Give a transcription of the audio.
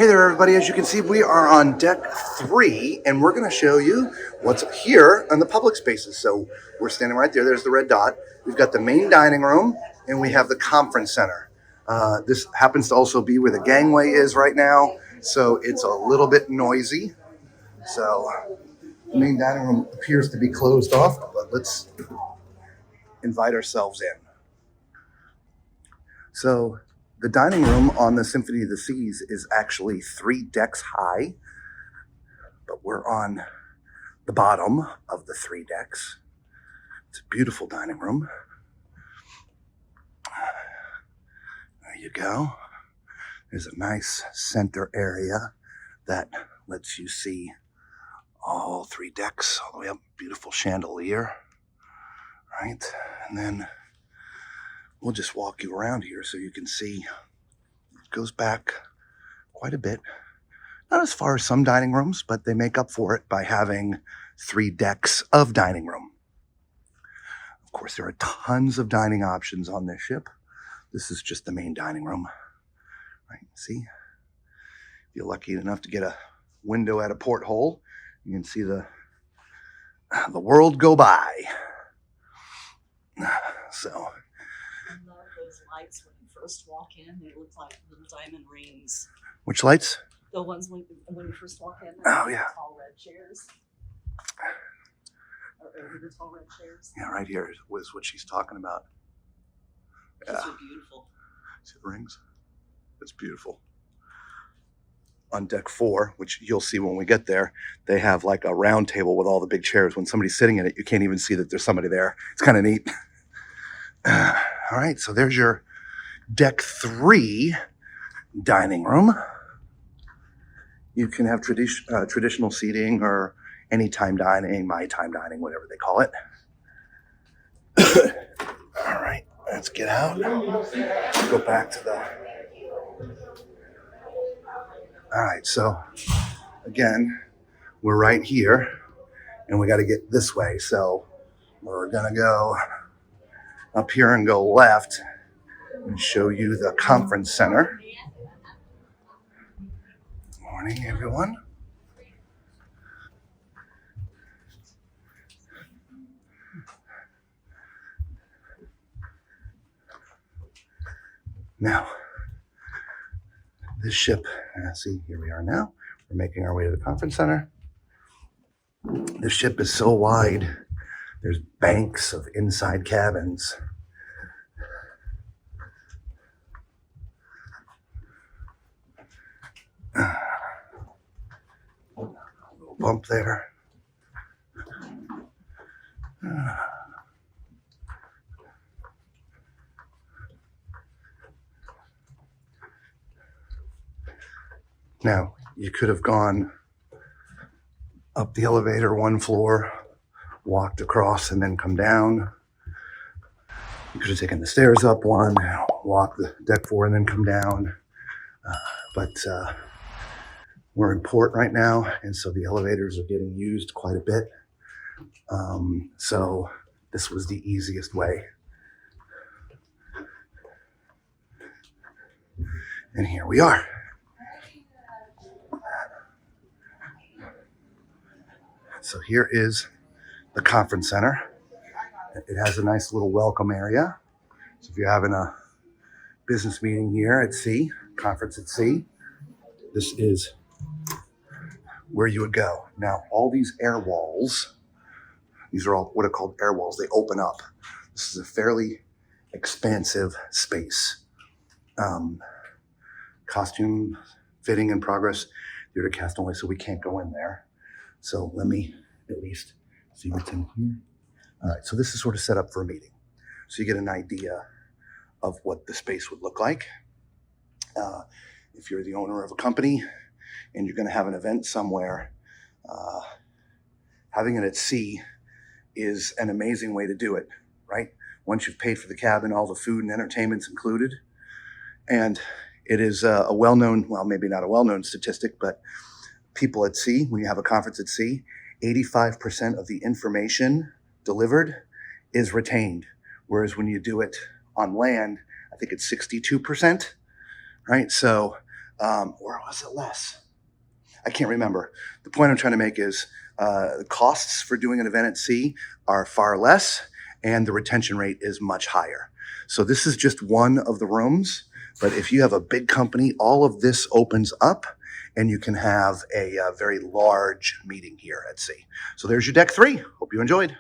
Hey there, everybody. As you can see, we are on deck 3, and we're going to show you what's here on the public spaces. So we're standing right there. There's the red dot. We've got the main dining room, and we have the conference center. This happens to also be where the gangway is right now, so it's a little bit noisy. So the main dining room appears to be closed off, but let's invite ourselves in. So the dining room on the Symphony of the Seas is actually 3 decks high, but we're on the bottom of the 3 decks. It's a beautiful dining room. There you go. There's a nice center area that lets you see all 3 decks all the way up. Beautiful chandelier, right? And then we'll just walk you around here so you can see it goes back quite a bit. Not as far as some dining rooms, but they make up for it by having 3 decks of dining room. Of course, there are tons of dining options on this ship. This is just the main dining room, right? See, if you're lucky enough to get a window at a porthole, you can see the world go by. So. I love those lights when you first walk in. They look like little diamond rings. Which lights? The ones when you first walk in. Oh, yeah. The tall red chairs. Or over the tall red chairs. Yeah, right here was what she's talking about. Those are beautiful. See the rings? It's beautiful. On deck 4, which you'll see when we get there, they have like a round table with all the big chairs. When somebody's sitting in it, you can't even see that there's somebody there. It's kind of neat. All right, so there's your deck 3 dining room. You can have traditional seating or anytime dining, my time dining, whatever they call it. All right, let's get out. Go back to the... All right, so again, we're right here, and we got to get this way. So we're going to go up here and go left and show you the conference center. Good morning, everyone. Now, this ship, see, here we are now. We're making our way to the conference center. This ship is so wide, there's banks of inside cabins. A little bump there. Now, you could have gone up the elevator 1 floor, walked across, and then come down. You could have taken the stairs up 1, walked the deck 4, and then come down. But we're in port right now, and so the elevators are getting used quite a bit. So this was the easiest way. And here we are. So here is the conference center. It has a nice little welcome area. So if you're having a business meeting here at sea, conference at sea, this is where you would go. Now, all these air walls, these are all what are called air walls. They open up. This is a fairly expansive space. Costume fitting in progress. They're to cast only, so we can't go in there. So let me at least see what's in here. All right, so this is sort of set up for a meeting. So you get an idea of what the space would look like. If you're the owner of a company and you're going to have an event somewhere, having it at sea is an amazing way to do it, right? Once you've paid for the cabin, all the food and entertainment's included. And it is a well-known, well, maybe not a well-known statistic, but people at sea, when you have a conference at sea, 85% of the information delivered is retained. Whereas when you do it on land, I think it's 62%, right? So Or was it less? I can't remember. The point I'm trying to make is the costs for doing an event at sea are far less, and the retention rate is much higher. So this is just one of the rooms, but if you have a big company, all of this opens up, and you can have a very large meeting here at sea. So there's your deck 3. Hope you enjoyed.